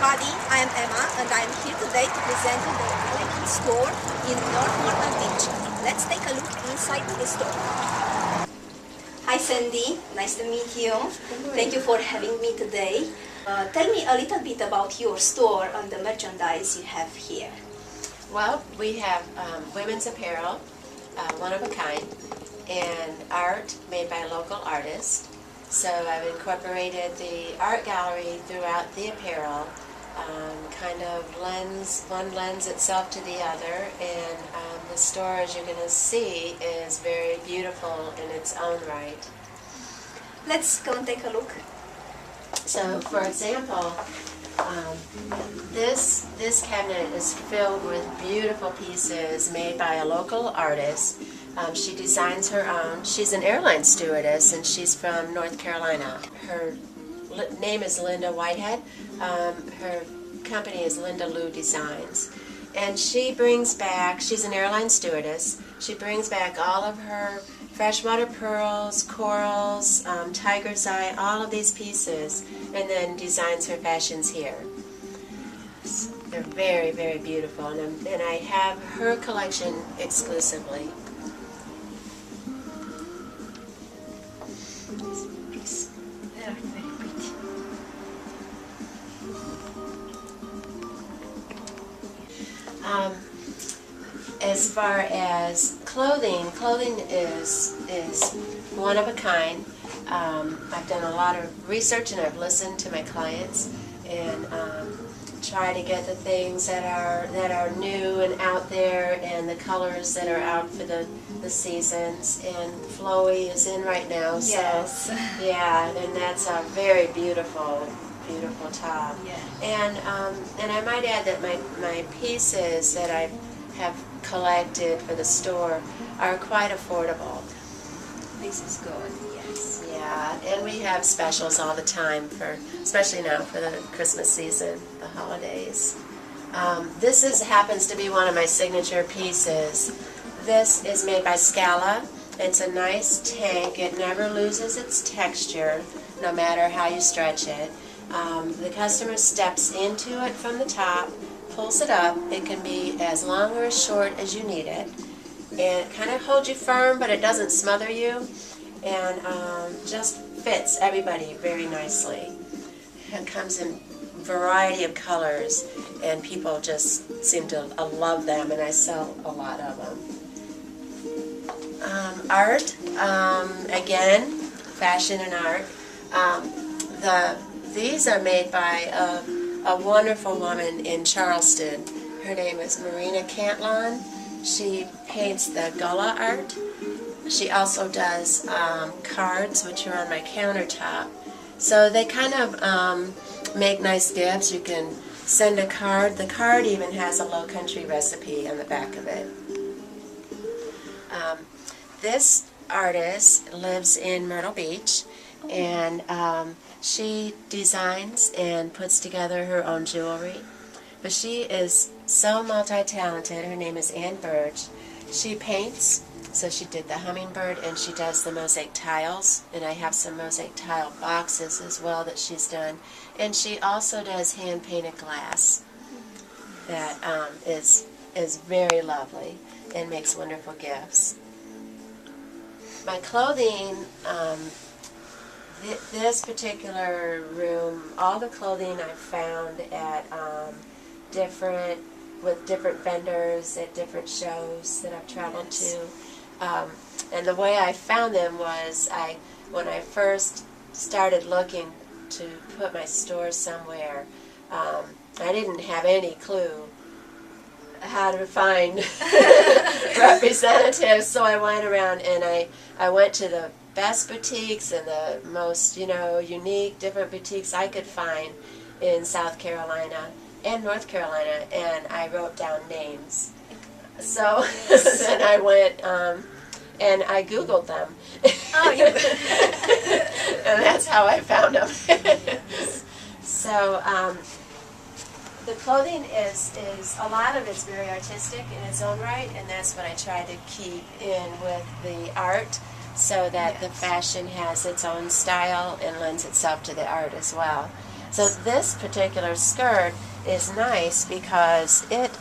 everybody, I am Emma and I am here today to present you the Elegance store in North Myrtle Beach. Let's take a look inside the store. Hi Sandy, nice to meet you. Thank you for having me today. Tell me a little bit about your store and the merchandise you have here. Well, we have women's apparel, one of a kind, and art made by local artists. So I've incorporated the art gallery throughout the apparel, kind of one lends itself to the other, and the store, as you're going to see, is very beautiful in its own right. Let's go and take a look. So, for example, this cabinet is filled with beautiful pieces made by a local artist. She designs her own. She's an airline stewardess, and she's from North Carolina. Her name is Linda Whitehead. Her company is Linda Lou Designs. And she brings back, she's an airline stewardess, she brings back all of her freshwater pearls, corals, tiger's eye, all of these pieces, and then designs her fashions here. They're very, very beautiful, and I have her collection exclusively. They are very pretty. As far as clothing is one of a kind. I've done a lot of research and I've listened to my clients and try to get the things that are new and out there, and the colors that are out for the seasons. And flowy is in right now, so yes. Yeah, and that's a very beautiful top. Yeah. And I might add that my pieces that I have collected for the store are quite affordable. This is good, yes. Yeah, and we have specials all the time, especially now for the Christmas season, the holidays. This happens to be one of my signature pieces. This is made by Scala. It's a nice tank. It never loses its texture, no matter how you stretch it. The customer steps into it from the top, pulls it up. It can be as long or as short as you need it. And it kind of holds you firm, but it doesn't smother you. And just fits everybody very nicely. It comes in a variety of colors, and people just seem to love them, and I sell a lot of them. Art, again, fashion and art. These are made by a wonderful woman in Charleston. Her name is Marina Cantlon. She paints the Gullah art. She also does cards, which are on my countertop. So they kind of make nice gifts. You can send a card. The card even has a low country recipe on the back of it. This artist lives in Myrtle Beach, and she designs and puts together her own jewelry. But she is so multi-talented. Her name is Ann Burge. She paints, so she did the hummingbird, and she does the mosaic tiles, and I have some mosaic tile boxes as well that she's done. And she also does hand-painted glass that is very lovely and makes wonderful gifts. My clothing, this particular room, all the clothing I've found at different vendors at different shows that I've traveled to. And the way I found them was when I first started looking to put my store somewhere, I didn't have any clue how to find representatives, so I went around and I went to the best boutiques and the most, unique, different boutiques I could find in South Carolina and North Carolina, and I wrote down names. So then I went and I Googled them. Oh, and that's how I found them. So the clothing is a lot of it's very artistic in its own right, and that's what I try to keep in with the art, so that the fashion has its own style and lends itself to the art as well. So this particular skirt is nice because it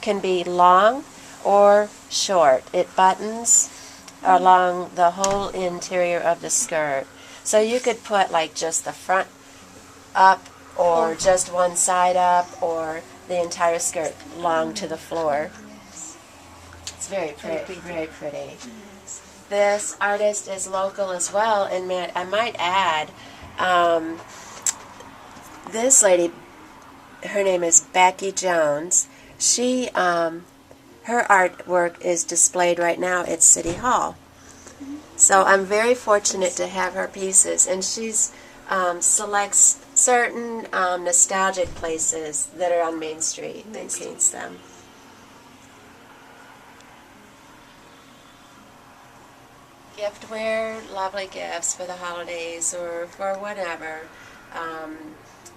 can be long or short. It buttons along the whole interior of the skirt. So you could put like just the front up or just one side up or the entire skirt long to the floor. It's very pretty, very pretty. This artist is local as well, and I might add, this lady, her name is Becky Jones. She, her artwork is displayed right now at City Hall. So I'm very fortunate to have her pieces, and she's selects certain nostalgic places that are on Main Street and paints them. Giftware, lovely gifts for the holidays or for whatever.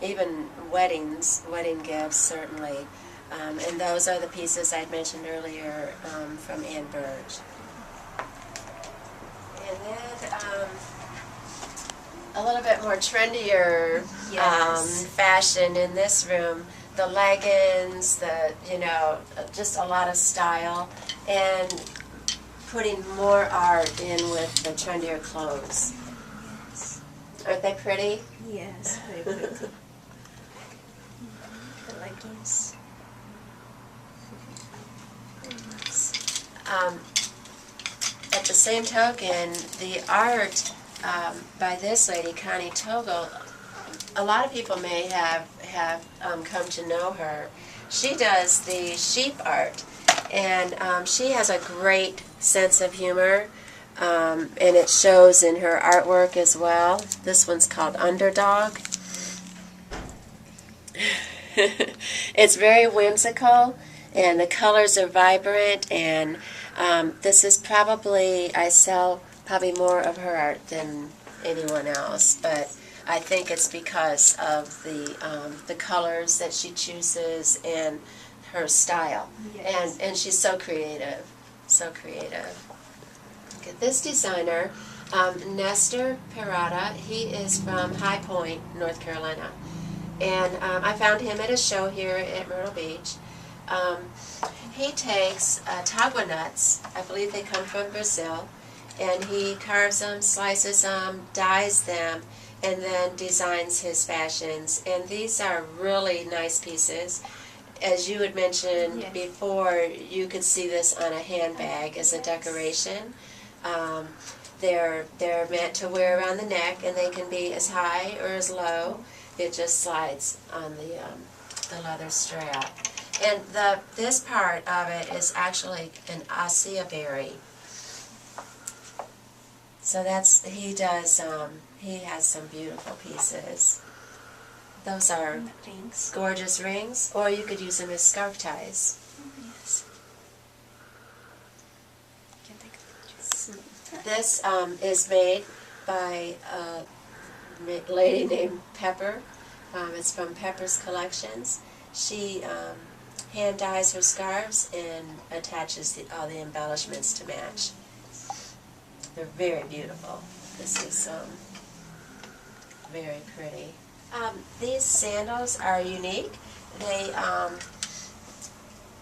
Even weddings, wedding gifts certainly. And those are the pieces I'd mentioned earlier from Ann Burge. And then a little bit more trendier fashion in this room. The leggings, just a lot of style, and putting more art in with the trendier clothes. Aren't they pretty? Yes, very pretty. The leggings. Very nice. At the same token, the art by this lady, Connie Togel, a lot of people may have come to know her. She does the sheep art, and she has a great sense of humor, and it shows in her artwork as well. This one's called Underdog. It's very whimsical, and the colors are vibrant, and this is probably, I sell probably more of her art than anyone else, but I think it's because of the colors that she chooses and her style. Yes. And she's so creative, so creative. Okay, this designer, Nestor Parada, he is from High Point, North Carolina. And I found him at a show here at Myrtle Beach. He takes tagua nuts, I believe they come from Brazil, and he carves them, slices them, dyes them, and then designs his fashions. And these are really nice pieces. As you had mentioned before, you could see this on a handbag as a decoration. They're meant to wear around the neck, and they can be as high or as low. It just slides on the leather strap. And this part of it is actually an acai berry. So he has some beautiful pieces. Those are rings. Gorgeous rings, or you could use them as scarf ties. Yes. Can take pictures. This is made by a lady named Pepper. It's from Pepper's Collections. She hand dyes her scarves and attaches all the embellishments to match. They're very beautiful. This is very pretty. These sandals are unique.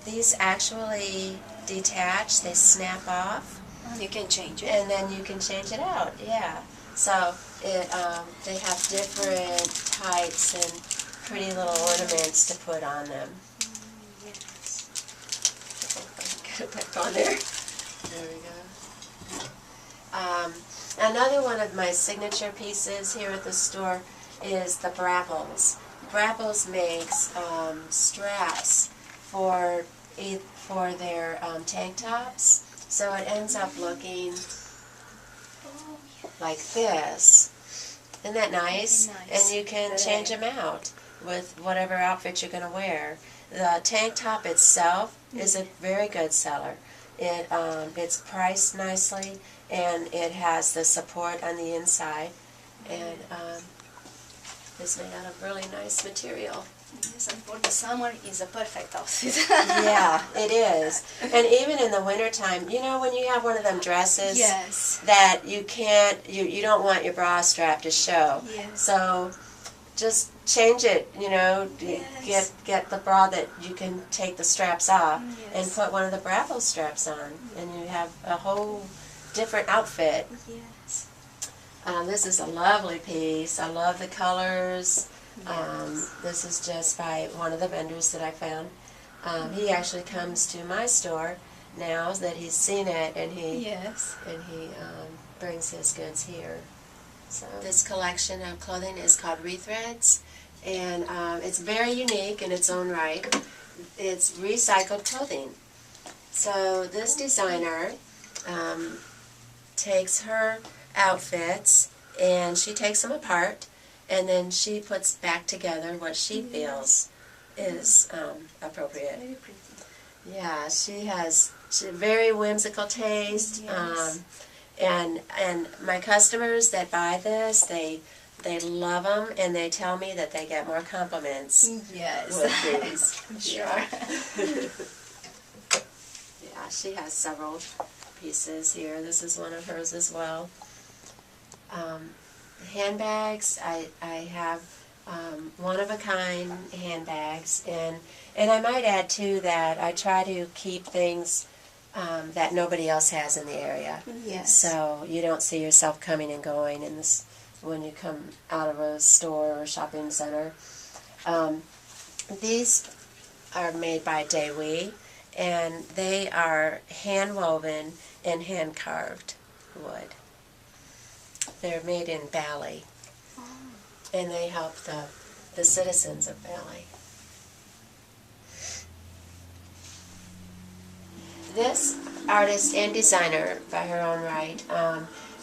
These actually detach. They snap off. You can change it. And then you can change it out. Yeah. So they have different heights and pretty little ornaments to put on them. Yes. Get it back on there. There we go. Another one of my signature pieces here at the store is the Brapples. Brapples makes straps for their tank tops, so it ends up looking like this. Isn't that nice? And you can change them out with whatever outfit you're going to wear. The tank top itself is a very good seller. It's priced nicely, and it has the support on the inside, and it's made out of really nice material. Yes, and for the summer, it's a perfect outfit. Yeah, it is. And even in the wintertime, when you have one of them dresses yes. that you don't want your bra strap to show. Yes. So just change it, you know, Yes. get the bra that you can take the straps off and Yes. put one of the Bravo straps on, and you have a whole different outfit. Yes. This is a lovely piece. I love the colors. Yes. This is just by one of the vendors that I found. He actually comes to my store now that he's seen it, and he brings his goods here. So this collection of clothing is called Rethreads, and it's very unique in its own right. It's recycled clothing. So this designer takes her outfits and she takes them apart, and then she puts back together what she feels is appropriate. Very pretty. Yeah, she has a very whimsical taste. Yes. And my customers that buy this, they love them, and they tell me that they get more compliments Yes. with these. I'm sure. Yeah, she has several pieces here. This is one of hers as well. Handbags, I have one-of-a-kind handbags, and I might add too that I try to keep things that nobody else has in the area. Yes. So you don't see yourself coming and going in this when you come out of a store or shopping center. These are made by Daewee, and they are hand-woven and hand-carved wood. They're made in Bali, and they help the citizens of Bali. This artist and designer, by her own right,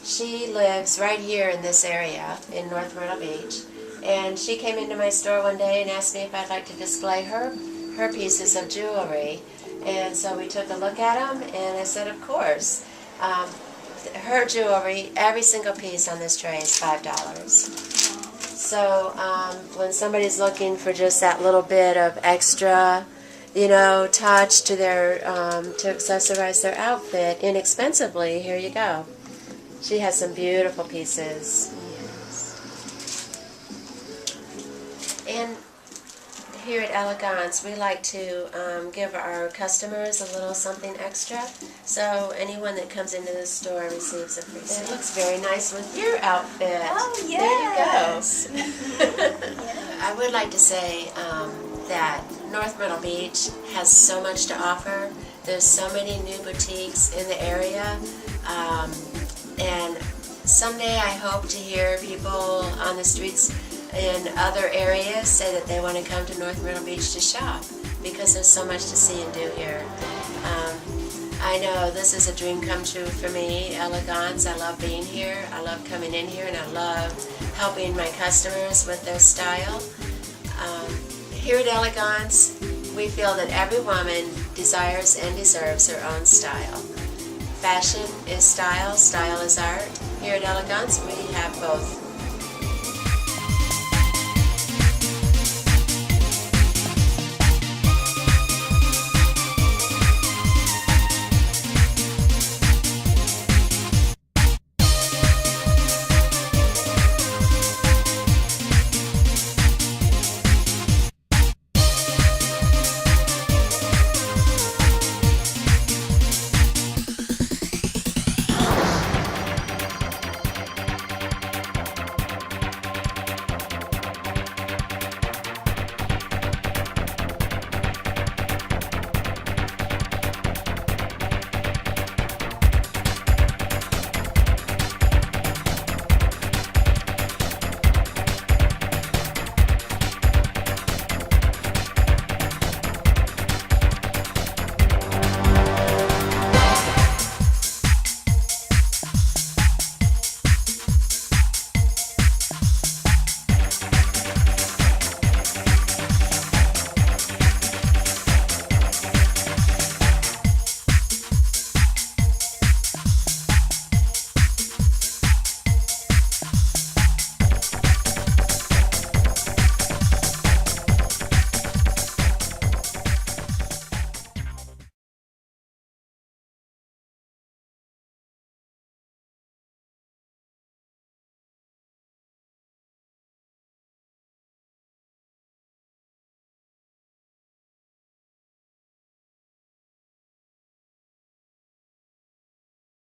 she lives right here in this area in North Myrtle Beach, and she came into my store one day and asked me if I'd like to display her pieces of jewelry, and so we took a look at them, and I said, of course. Her jewelry, every single piece on this tray is $5. So when somebody's looking for just that little bit of extra, you know, touch to their to accessorize their outfit inexpensively, here you go. She has some beautiful pieces. And here at Elegance, we like to give our customers a little something extra. So anyone that comes into the store receives a free set. It looks very nice with your outfit. Oh, yes. There you go. I would like to say that North Myrtle Beach has so much to offer. There's so many new boutiques in the area. And someday I hope to hear people on the streets in other areas say that they want to come to North Myrtle Beach to shop, because there's so much to see and do here. I know this is a dream come true for me, Elegance. I love being here. I love coming in here, and I love helping my customers with their style. Here at Elegance, we feel that every woman desires and deserves her own style. Fashion is style, style is art. Here at Elegance, we have both.